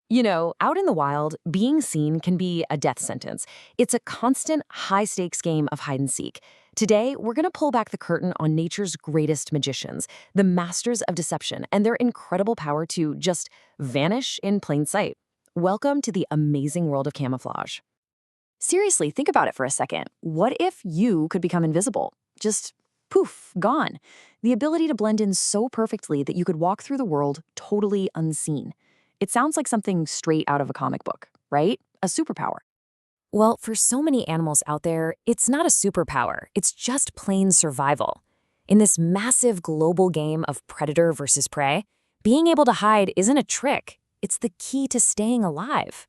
Out in the wild, being seen can be a death sentence. It's a constant, high-stakes game of hide and seek. Today, we're going to pull back the curtain on nature's greatest magicians, the masters of deception, and their incredible power to just vanish in plain sight. Welcome to the amazing world of camouflage. Seriously, think about it for a second. What if you could become invisible? Just poof, gone. The ability to blend in so perfectly that you could walk through the world totally unseen. It sounds like something straight out of a comic book, right? A superpower. Well, for so many animals out there, it's not a superpower. It's just plain survival. In this massive global game of predator versus prey, being able to hide isn't a trick. It's the key to staying alive.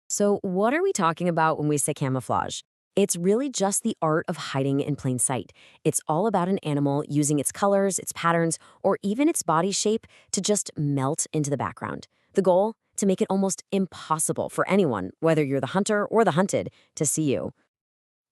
So what are we talking about when we say camouflage? It's really just the art of hiding in plain sight. It's all about an animal using its colors, its patterns, or even its body shape to just melt into the background. The goal? To make it almost impossible for anyone, whether you're the hunter or the hunted, to see you.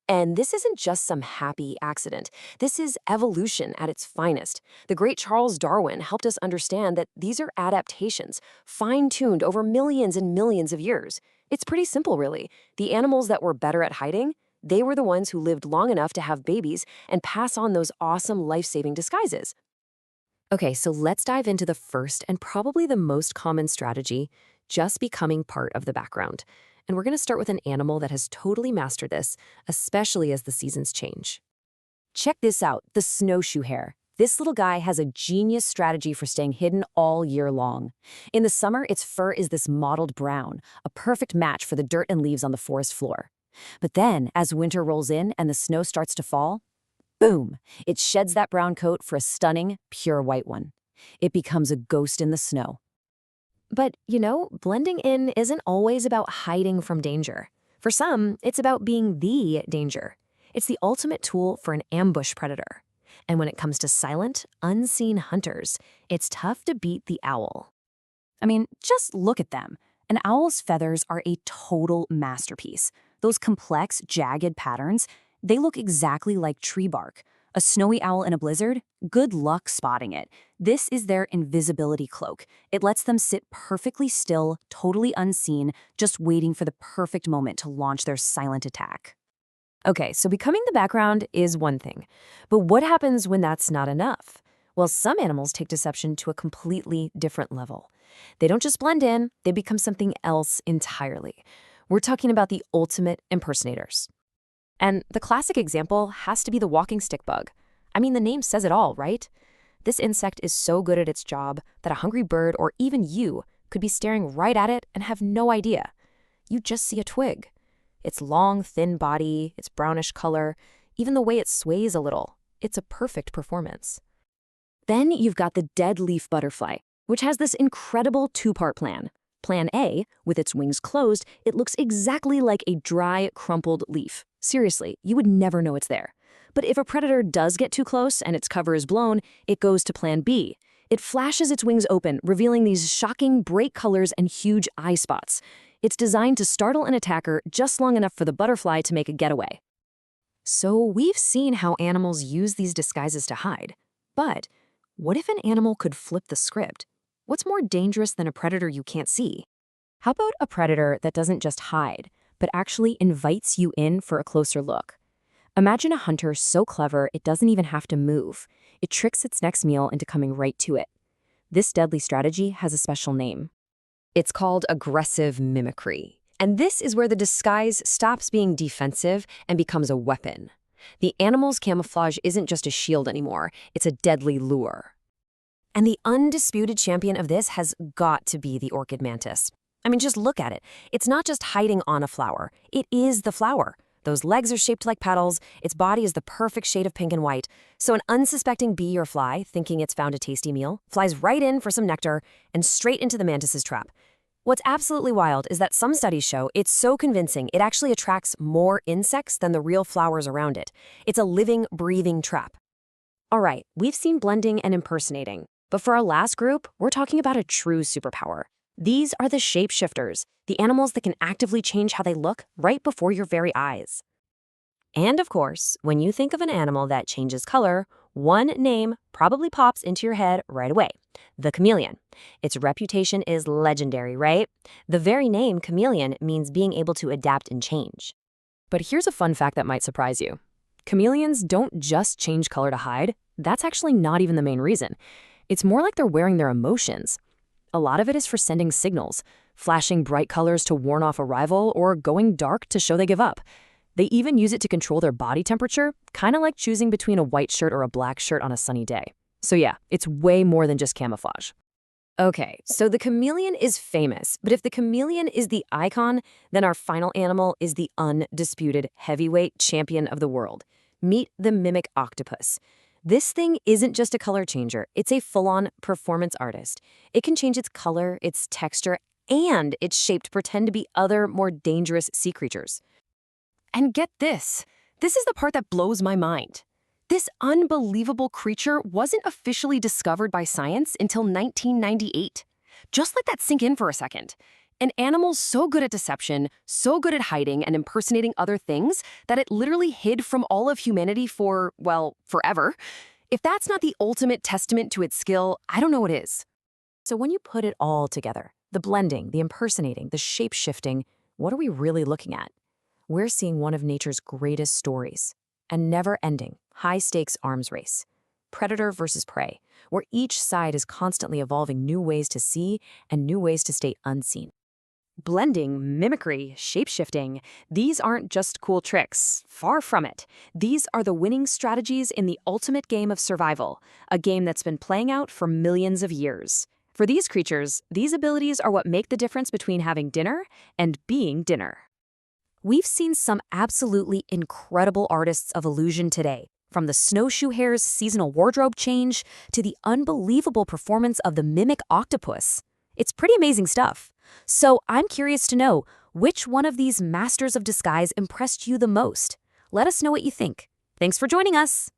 And this isn't just some happy accident. This is evolution at its finest. The great Charles Darwin helped us understand that these are adaptations, fine-tuned over millions and millions of years. It's pretty simple, really. The animals that were better at hiding, they were the ones who lived long enough to have babies and pass on those awesome life-saving disguises. Okay, so let's dive into the first and probably the most common strategy, just becoming part of the background. And we're going to start with an animal that has totally mastered this, especially as the seasons change. Check this out, the snowshoe hare. This little guy has a genius strategy for staying hidden all year long. In the summer, its fur is this mottled brown, a perfect match for the dirt and leaves on the forest floor. But then, as winter rolls in and the snow starts to fall, boom! It sheds that brown coat for a stunning, pure white one. It becomes a ghost in the snow. But, blending in isn't always about hiding from danger. For some, it's about being the danger. It's the ultimate tool for an ambush predator. And when it comes to silent, unseen hunters, it's tough to beat the owl. I mean, just look at them. An owl's feathers are a total masterpiece. Those complex, jagged patterns, they look exactly like tree bark. A snowy owl in a blizzard? Good luck spotting it. This is their invisibility cloak. It lets them sit perfectly still, totally unseen, just waiting for the perfect moment to launch their silent attack. Okay, so becoming the background is one thing. But what happens when that's not enough? Well, some animals take deception to a completely different level. They don't just blend in, they become something else entirely. We're talking about the ultimate impersonators. And the classic example has to be the walking stick bug. I mean, the name says it all, right? This insect is so good at its job that a hungry bird or even you could be staring right at it and have no idea. You just see a twig. Its long, thin body, its brownish color, even the way it sways a little. It's a perfect performance. Then you've got the dead leaf butterfly, which has this incredible two-part plan. Plan A, with its wings closed, it looks exactly like a dry, crumpled leaf. Seriously, you would never know it's there. But if a predator does get too close and its cover is blown, it goes to Plan B. It flashes its wings open, revealing these shocking, bright colors and huge eye spots. It's designed to startle an attacker just long enough for the butterfly to make a getaway. So we've seen how animals use these disguises to hide. But what if an animal could flip the script? What's more dangerous than a predator you can't see? How about a predator that doesn't just hide, but actually invites you in for a closer look? Imagine a hunter so clever it doesn't even have to move. It tricks its next meal into coming right to it. This deadly strategy has a special name. It's called aggressive mimicry. And this is where the disguise stops being defensive and becomes a weapon. The animal's camouflage isn't just a shield anymore, it's a deadly lure. And the undisputed champion of this has got to be the orchid mantis. I mean, just look at it. It's not just hiding on a flower. It is the flower. Those legs are shaped like petals. Its body is the perfect shade of pink and white. So an unsuspecting bee or fly, thinking it's found a tasty meal, flies right in for some nectar and straight into the mantis's trap. What's absolutely wild is that some studies show it's so convincing it actually attracts more insects than the real flowers around it. It's a living, breathing trap. All right, we've seen blending and impersonating. But for our last group, we're talking about a true superpower. These are the shapeshifters, the animals that can actively change how they look right before your very eyes. And of course, when you think of an animal that changes color, One name probably pops into your head right away: the chameleon. Its reputation is legendary, right? The very name chameleon means being able to adapt and change. But here's a fun fact that might surprise you. Chameleons don't just change color to hide. That's actually not even the main reason. It's more like they're wearing their emotions. A lot of it is for sending signals, flashing bright colors to warn off a rival or going dark to show they give up. They even use it to control their body temperature, kind of like choosing between a white shirt or a black shirt on a sunny day. So yeah, it's way more than just camouflage. Okay, so the chameleon is famous, but if the chameleon is the icon, then our final animal is the undisputed heavyweight champion of the world. Meet the mimic octopus. This thing isn't just a color changer, it's a full-on performance artist. It can change its color, its texture, and its shape to pretend to be other, more dangerous sea creatures. And get this. This is the part that blows my mind. This unbelievable creature wasn't officially discovered by science until 1998. Just let that sink in for a second. An animal so good at deception, so good at hiding and impersonating other things that it literally hid from all of humanity for, well, forever. If that's not the ultimate testament to its skill, I don't know what is. So when you put it all together, the blending, the impersonating, the shape-shifting, what are we really looking at? We're seeing one of nature's greatest stories, a never-ending, high-stakes arms race, predator versus prey, where each side is constantly evolving new ways to see and new ways to stay unseen. Blending, mimicry, shape-shifting, these aren't just cool tricks. Far from it. These are the winning strategies in the ultimate game of survival, a game that's been playing out for millions of years. For these creatures, these abilities are what make the difference between having dinner and being dinner. We've seen some absolutely incredible artists of illusion today, from the snowshoe hare's seasonal wardrobe change to the unbelievable performance of the mimic octopus. It's pretty amazing stuff. So I'm curious to know, which one of these masters of disguise impressed you the most? Let us know what you think. Thanks for joining us.